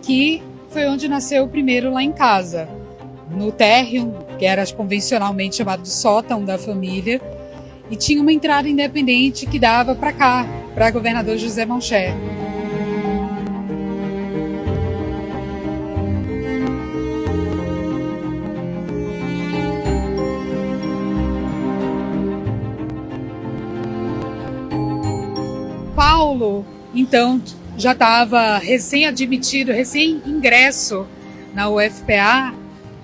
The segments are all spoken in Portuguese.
aqui foi onde nasceu o primeiro Lá em Casa, no térreo, que era convencionalmente chamado de sótão da família, e tinha uma entrada independente que dava para cá, para governador José Malcher. Paulo, então, já estava recém-admitido, recém-ingresso na UFPA.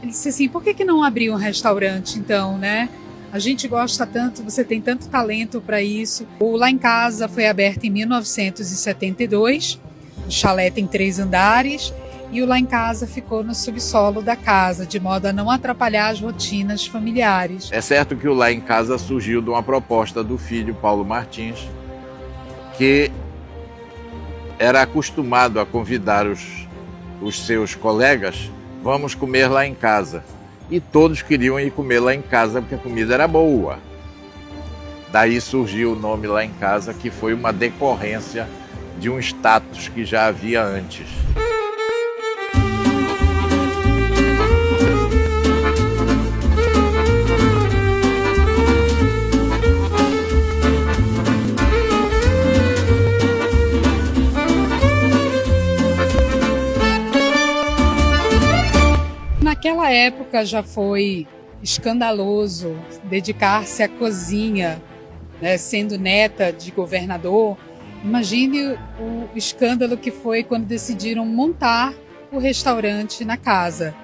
Ele disse assim, por que não abrir um restaurante, então, né? A gente gosta tanto, você tem tanto talento para isso. O Lá em Casa foi aberto em 1972, o chalé tem 3 andares, e o Lá em Casa ficou no subsolo da casa, de modo a não atrapalhar as rotinas familiares. É certo que o Lá em Casa surgiu de uma proposta do filho Paulo Martins, que era acostumado a convidar os seus colegas, vamos comer lá em casa. E todos queriam ir comer lá em casa porque a comida era boa. Daí surgiu o nome Lá em Casa, que foi uma decorrência de um status que já havia antes. Naquela época já foi escandaloso dedicar-se à cozinha, né, sendo neta de governador. Imagine o escândalo que foi quando decidiram montar o restaurante na casa.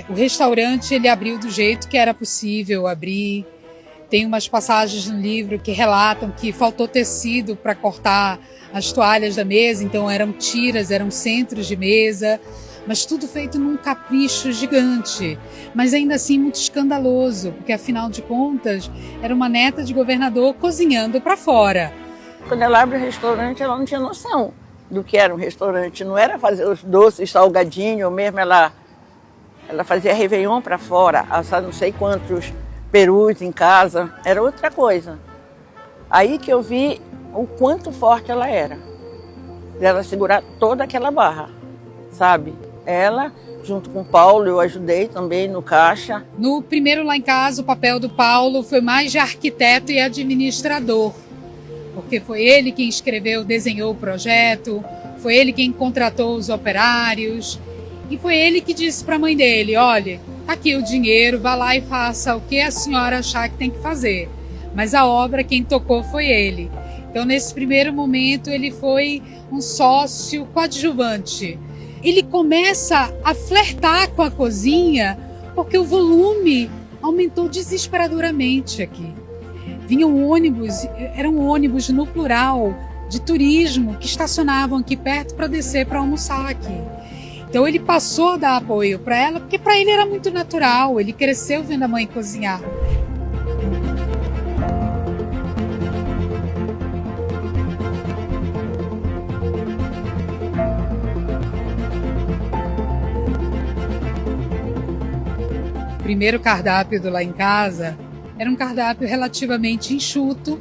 O restaurante ele abriu do jeito que era possível abrir. Tem umas passagens no livro que relatam que faltou tecido para cortar as toalhas da mesa, então eram tiras, eram centros de mesa, mas tudo feito num capricho gigante, mas ainda assim muito escandaloso, porque afinal de contas era uma neta de governador cozinhando para fora. Quando ela abre o restaurante, ela não tinha noção do que era um restaurante, não era fazer os doces salgadinhos, ou mesmo ela fazia réveillon para fora, assar não sei quantos perus em casa, era outra coisa. Aí que eu vi o quanto forte ela era, dela segurar toda aquela barra, sabe? Ela, junto com o Paulo, eu ajudei também no caixa. No primeiro Lá em Casa, o papel do Paulo foi mais de arquiteto e administrador, porque foi ele quem escreveu, desenhou o projeto, foi ele quem contratou os operários, e foi ele que disse para a mãe dele, olha, tá aqui o dinheiro, vá lá e faça o que a senhora achar que tem que fazer. Mas a obra, quem tocou foi ele. Então, nesse primeiro momento, ele foi um sócio coadjuvante. Ele começa a flertar com a cozinha porque o volume aumentou desesperadoramente aqui. Vinham ônibus, eram ônibus no plural, de turismo, que estacionavam aqui perto para descer para almoçar aqui. Então ele passou a dar apoio para ela, porque para ele era muito natural, ele cresceu vendo a mãe cozinhar. O primeiro cardápio do Lá em Casa era um cardápio relativamente enxuto,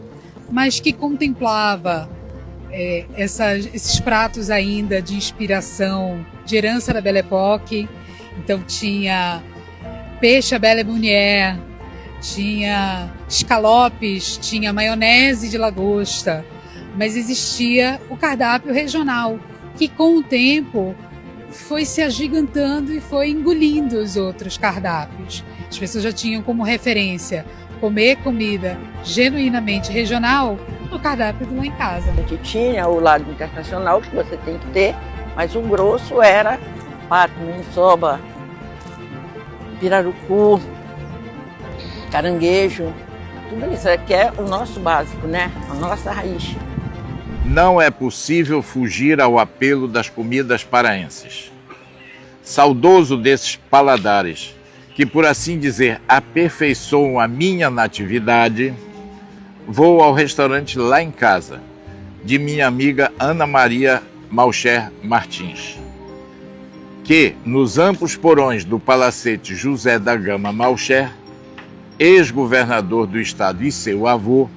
mas que contemplava esses pratos ainda de inspiração, de herança da Belle Époque. Então tinha peixe à Belle Meunière, tinha escalopes, tinha maionese de lagosta, mas existia o cardápio regional, que com o tempo foi se agigantando e foi engolindo os outros cardápios. As pessoas já tinham como referência comer comida genuinamente regional no cardápio do Lá em Casa. A gente tinha o lado internacional que você tem que ter, mas o grosso era pato, maniçoba, pirarucu, caranguejo, tudo isso aqui é o nosso básico, né? A nossa raiz. Não é possível fugir ao apelo das comidas paraenses. Saudoso desses paladares, que por assim dizer aperfeiçoam a minha natividade, vou ao restaurante Lá em Casa, de minha amiga Ana Maria Malcher Martins, que nos amplos porões do palacete José da Gama Malcher, ex-governador do estado e seu avô,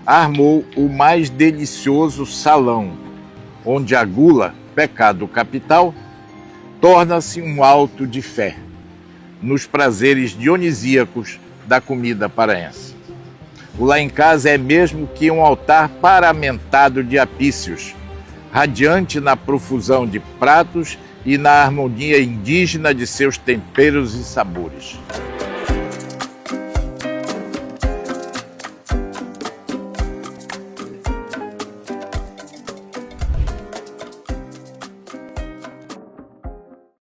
armou o mais delicioso salão, onde a gula pecado capital, torna-se um auto de fé nos prazeres dionisíacos da comida paraense. O Lá em Casa é mesmo que um altar paramentado de apícios, radiante na profusão de pratos e na harmonia indígena de seus temperos e sabores.